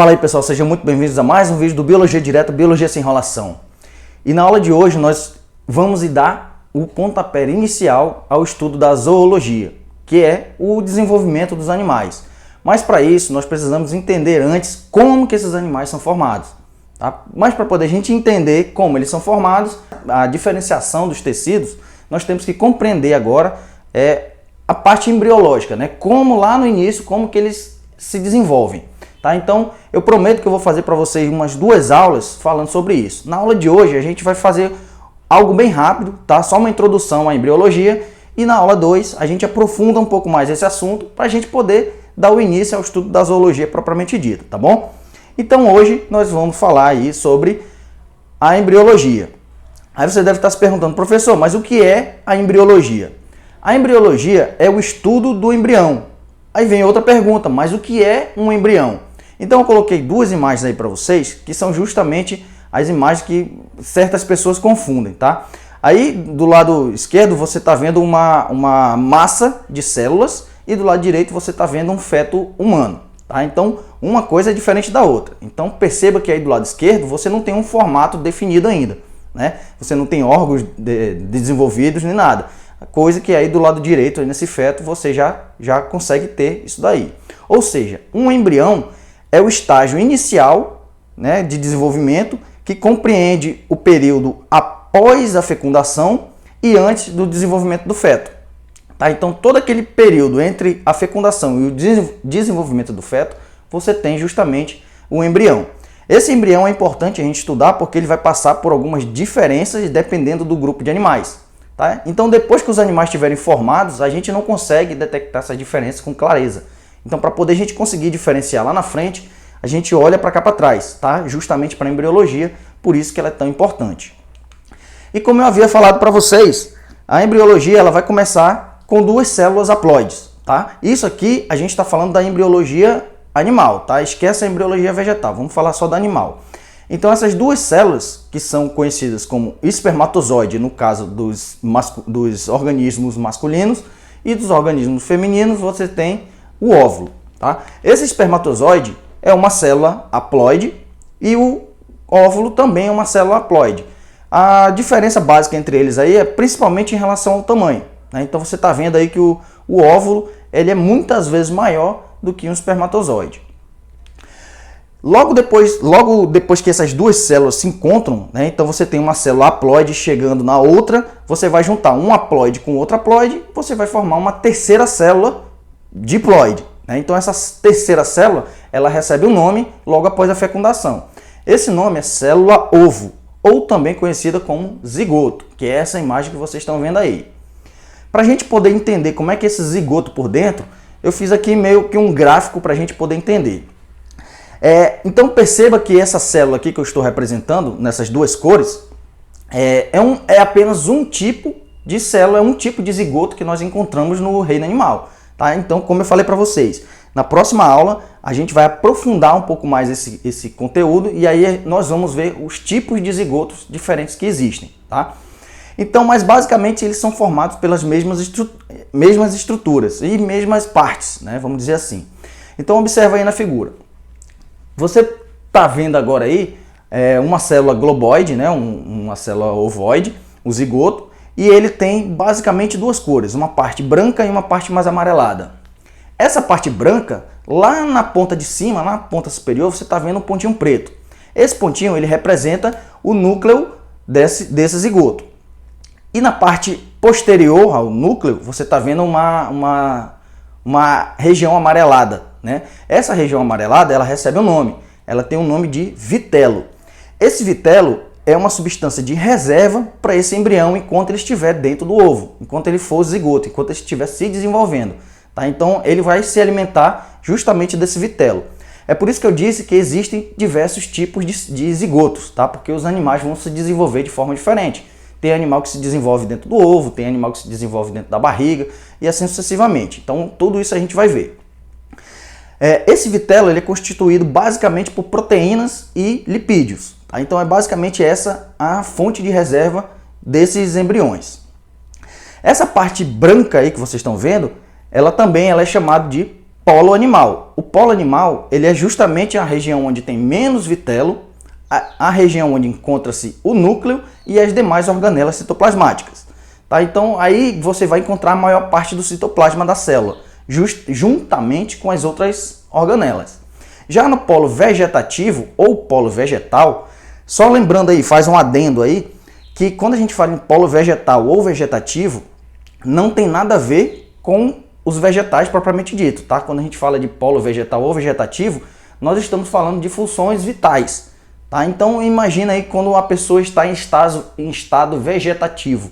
Fala aí pessoal, sejam muito bem-vindos a mais um vídeo do Biologia Direta, Biologia Sem Enrolação. E na aula de hoje nós vamos dar o pontapé inicial ao estudo da zoologia, que é o desenvolvimento dos animais. Mas para isso nós precisamos entender antes como que esses animais são formados. Tá? Mas para poder a gente entender como eles são formados, a diferenciação dos tecidos, nós temos que compreender agora a parte embriológica, né? Como lá no início, como que eles se desenvolvem. Tá? Então, eu prometo que eu vou fazer para vocês umas 2 aulas falando sobre isso. Na aula de hoje, a gente vai fazer algo bem rápido, tá? Só uma introdução à embriologia. E na aula 2, a gente aprofunda um pouco mais esse assunto para a gente poder dar o início ao estudo da zoologia propriamente dita, tá bom? Então, hoje, nós vamos falar aí sobre a embriologia. Aí você deve estar se perguntando, professor, mas o que é a embriologia? A embriologia é o estudo do embrião. Aí vem outra pergunta, mas o que é um embrião? Então eu coloquei 2 imagens aí para vocês, que são justamente as imagens que certas pessoas confundem, tá? Aí do lado esquerdo você está vendo uma massa de células e do lado direito você está vendo um feto humano, tá? Então uma coisa é diferente da outra. Então perceba que aí do lado esquerdo você não tem um formato definido ainda, né? Você não tem órgãos desenvolvidos nem nada. Coisa que aí do lado direito, aí nesse feto, você já consegue ter isso daí. Ou seja, um embrião é o estágio inicial, né, de desenvolvimento que compreende o período após a fecundação e antes do desenvolvimento do feto. Tá? Então, todo aquele período entre a fecundação e o desenvolvimento do feto, você tem justamente o embrião. Esse embrião é importante a gente estudar porque ele vai passar por algumas diferenças dependendo do grupo de animais. Tá? Então, depois que os animais estiverem formados, a gente não consegue detectar essas diferenças com clareza. Então, para poder a gente conseguir diferenciar lá na frente, a gente olha para cá para trás, tá? Justamente para a embriologia, por isso que ela é tão importante. E como eu havia falado para vocês, a embriologia ela vai começar com 2 células haploides, tá? Isso aqui a gente está falando da embriologia animal, tá? Esquece a embriologia vegetal, vamos falar só da animal. Então, essas 2 células, que são conhecidas como espermatozoide, no caso dos organismos masculinos, e dos organismos femininos, você tem o óvulo. Tá? Esse espermatozoide é uma célula haploide e o óvulo também é uma célula haploide. A diferença básica entre eles aí é principalmente em relação ao tamanho. Né? Então você está vendo aí que o óvulo ele é muitas vezes maior do que um espermatozoide. Logo depois que essas 2 células se encontram, né? Então você tem uma célula haploide chegando na outra, você vai juntar um haploide com outro haploide, você vai formar uma terceira célula diploide. Né? Então essa terceira célula ela recebe um nome logo após a fecundação. Esse nome é célula ovo, ou também conhecida como zigoto, que é essa imagem que vocês estão vendo aí. Para a gente poder entender como é que é esse zigoto por dentro, eu fiz aqui meio que um gráfico para a gente poder entender. Então perceba que essa célula aqui que eu estou representando, nessas 2 cores, é apenas um tipo de célula, é um tipo de zigoto que nós encontramos no reino animal. Tá? Então, como eu falei para vocês, na próxima aula a gente vai aprofundar um pouco mais esse conteúdo e aí nós vamos ver os tipos de zigotos diferentes que existem. Tá? Então, mas basicamente eles são formados pelas mesmas estruturas e mesmas partes, né? Vamos dizer assim. Então, observa aí na figura. Você está vendo agora aí uma célula globoide, né? Uma célula ovoide, o zigoto, e ele tem basicamente 2 cores, uma parte branca e uma parte mais amarelada. Essa parte branca, lá na ponta de cima, na ponta superior, você está vendo um pontinho preto. Esse pontinho ele representa o núcleo desse zigoto. E na parte posterior ao núcleo, você está vendo uma região amarelada. Né? Essa região amarelada ela recebe um nome, ela tem o nome de vitelo. Esse vitelo é uma substância de reserva para esse embrião enquanto ele estiver dentro do ovo, enquanto ele for zigoto, enquanto ele estiver se desenvolvendo. Tá? Então ele vai se alimentar justamente desse vitelo. É por isso que eu disse que existem diversos tipos de zigotos, tá? Porque os animais vão se desenvolver de forma diferente. Tem animal que se desenvolve dentro do ovo, tem animal que se desenvolve dentro da barriga e assim sucessivamente. Então tudo isso a gente vai ver. Esse vitelo ele é constituído basicamente por proteínas e lipídios. Tá? Então é basicamente essa a fonte de reserva desses embriões. Essa parte branca aí que vocês estão vendo, ela é chamada de polo animal. o polo animal ele é justamente a região onde tem menos vitelo, a região onde encontra-se o núcleo e as demais organelas citoplasmáticas. Tá? Então aí você vai encontrar a maior parte do citoplasma da célula, juntamente com as outras organelas. Já no polo vegetativo ou polo vegetal, só lembrando aí, faz um adendo aí, que quando a gente fala em polo vegetal ou vegetativo, não tem nada a ver com os vegetais propriamente dito, tá? Quando a gente fala de polo vegetal ou vegetativo, nós estamos falando de funções vitais, tá? Então imagina aí quando a pessoa está em estado vegetativo,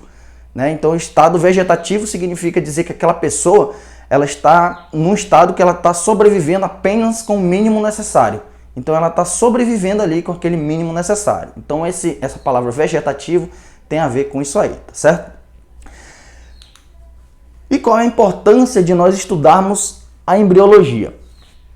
né? Então estado vegetativo significa dizer que aquela pessoa ela está num estado que ela está sobrevivendo apenas com o mínimo necessário. Então ela está sobrevivendo ali com aquele mínimo necessário. Então essa palavra vegetativo tem a ver com isso aí, tá certo? E qual é a importância de nós estudarmos a embriologia?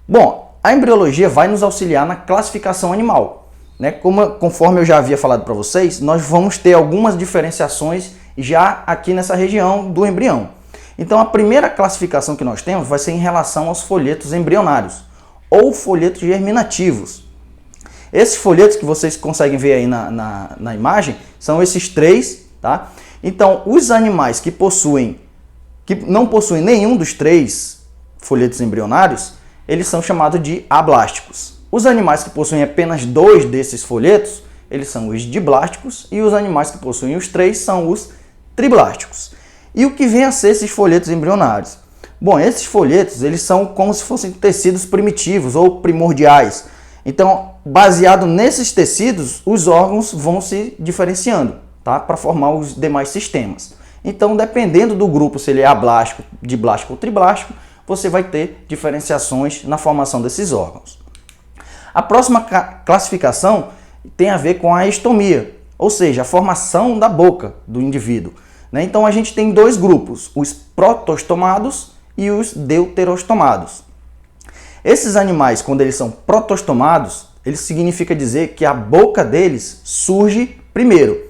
Bom, a embriologia vai nos auxiliar na classificação animal, né? Conforme eu já havia falado para vocês, nós vamos ter algumas diferenciações já aqui nessa região do embrião. Então a primeira classificação que nós temos vai ser em relação aos folhetos embrionários ou folhetos germinativos. Esses folhetos que vocês conseguem ver aí na imagem são esses três, tá? Então os animais que não possuem nenhum dos três folhetos embrionários, eles são chamados de ablásticos. Os animais que possuem apenas dois desses folhetos, eles são os diblásticos, e os animais que possuem os três são os triblásticos. E o que vem a ser esses folhetos embrionários? Bom, esses folhetos eles são como se fossem tecidos primitivos ou primordiais. Então, baseado nesses tecidos, os órgãos vão se diferenciando, tá? Para formar os demais sistemas. Então, dependendo do grupo, se ele é ablástico, diblástico ou triblástico, você vai ter diferenciações na formação desses órgãos. A próxima classificação tem a ver com a estomia, ou seja, a formação da boca do indivíduo. Então a gente tem dois grupos, os protostomados e os deuterostomados. Esses animais, quando eles são protostomados, ele significa dizer que a boca deles surge primeiro.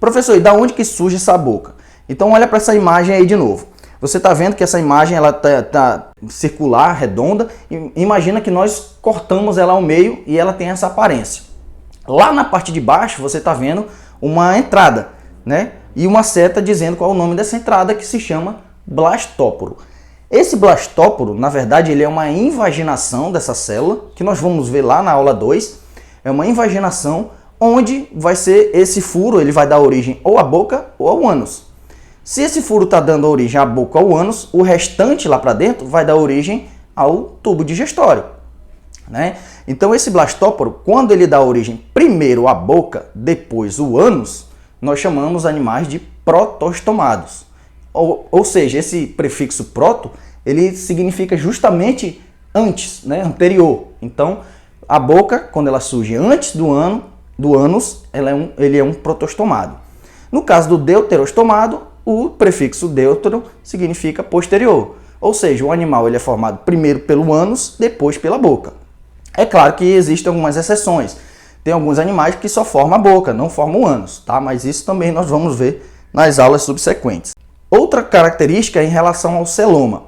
Professor, e da onde que surge essa boca? Então olha para essa imagem aí de novo. Você está vendo que essa imagem ela tá circular, redonda. Imagina que nós cortamos ela ao meio e ela tem essa aparência. Lá na parte de baixo você está vendo uma entrada, né? E uma seta dizendo qual é o nome dessa entrada, que se chama blastóporo. Esse blastóporo, na verdade, ele é uma invaginação dessa célula, que nós vamos ver lá na aula 2. É uma invaginação onde vai ser esse furo, ele vai dar origem ou à boca ou ao ânus. Se esse furo está dando origem à boca ou ao ânus, o restante lá para dentro vai dar origem ao tubo digestório, né? Então esse blastóporo, quando ele dá origem primeiro à boca, depois o ânus, nós chamamos animais de protostomados. Ou seja, esse prefixo proto, ele significa justamente antes, né, anterior. Então, a boca, quando ela surge antes do ânus, ele é um protostomado. No caso do deuterostomado, o prefixo deutero significa posterior. Ou seja, o animal ele é formado primeiro pelo ânus, depois pela boca. É claro que existem algumas exceções. Tem alguns animais que só formam a boca, não formam o ânus, tá? Mas isso também nós vamos ver nas aulas subsequentes. Outra característica é em relação ao celoma.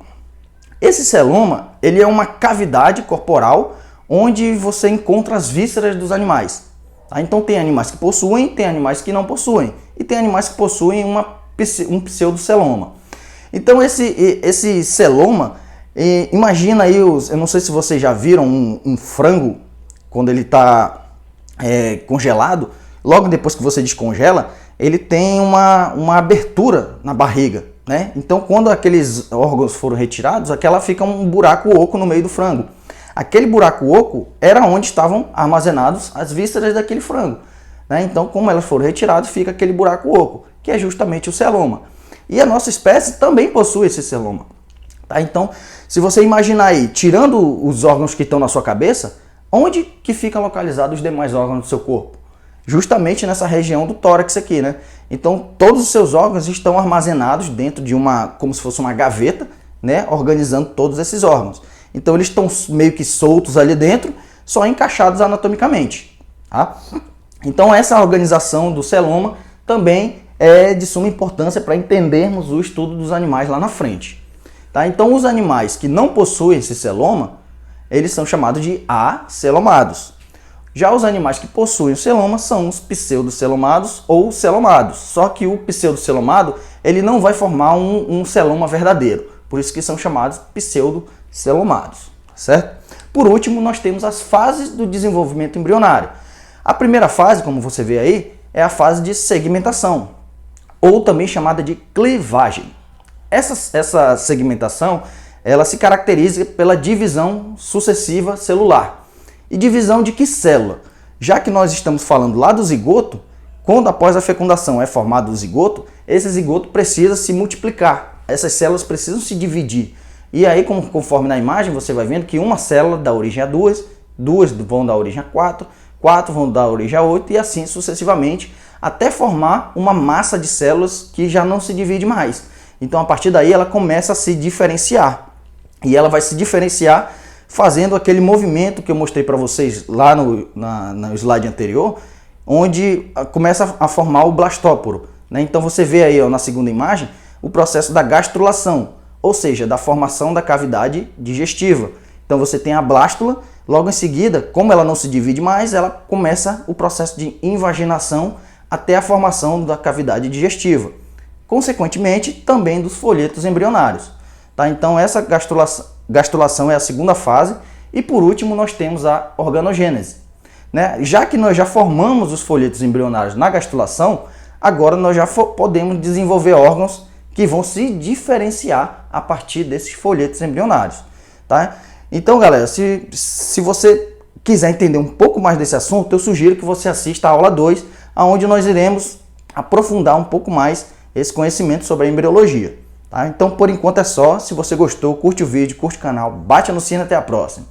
Esse celoma, ele é uma cavidade corporal onde você encontra as vísceras dos animais. Tá? Então tem animais que possuem, tem animais que não possuem. E tem animais que possuem um pseudoceloma. Então esse celoma, imagina aí, eu não sei se vocês já viram um frango, quando ele está congelado, logo depois que você descongela, ele tem uma abertura na barriga, né? Então quando aqueles órgãos foram retirados, aquela fica um buraco oco no meio do frango. Aquele buraco oco era onde estavam armazenados as vísceras daquele frango, né? Então como elas foram retiradas, fica aquele buraco oco, que é justamente o celoma. E a nossa espécie também possui esse celoma, tá? Então se você imaginar aí, tirando os órgãos que estão na sua cabeça, onde que fica localizados os demais órgãos do seu corpo? Justamente nessa região do tórax aqui, né? Então, todos os seus órgãos estão armazenados dentro de como se fosse uma gaveta, né? Organizando todos esses órgãos. Então, eles estão meio que soltos ali dentro, só encaixados anatomicamente, tá? Então, essa organização do celoma também é de suma importância para entendermos o estudo dos animais lá na frente, tá? Então, os animais que não possuem esse celoma, eles são chamados de acelomados. Já os animais que possuem o celoma são os pseudocelomados ou celomados. Só que o pseudocelomado ele não vai formar um celoma verdadeiro. Por isso que são chamados pseudocelomados, certo? Por último, nós temos as fases do desenvolvimento embrionário. A primeira fase, como você vê aí, é a fase de segmentação, ou também chamada de clivagem. Essa segmentação ela se caracteriza pela divisão sucessiva celular. E divisão de que célula? Já que nós estamos falando lá do zigoto, quando após a fecundação é formado o zigoto, esse zigoto precisa se multiplicar. Essas células precisam se dividir. E aí, conforme na imagem, você vai vendo que uma célula dá origem a duas, duas vão dar origem a quatro, quatro vão dar origem a 8 e assim sucessivamente, até formar uma massa de células que já não se divide mais. Então, a partir daí, ela começa a se diferenciar. E ela vai se diferenciar fazendo aquele movimento que eu mostrei para vocês lá no slide anterior, onde começa a formar o blastóporo, né? Então você vê aí, ó, na segunda imagem o processo da gastrulação, ou seja, da formação da cavidade digestiva. Então você tem a blástula, logo em seguida, como ela não se divide mais, ela começa o processo de invaginação até a formação da cavidade digestiva. Consequentemente, também dos folhetos embrionários. Tá? Então essa gastrulação é a segunda fase. E por último nós temos a organogênese. Né? Já que nós já formamos os folhetos embrionários na gastrulação, agora nós já podemos desenvolver órgãos que vão se diferenciar a partir desses folhetos embrionários. Tá? Então galera, se você quiser entender um pouco mais desse assunto, eu sugiro que você assista a aula 2, onde nós iremos aprofundar um pouco mais esse conhecimento sobre a embriologia. Tá? Então, por enquanto é só. Se você gostou, curte o vídeo, curte o canal, bate no sino, até a próxima.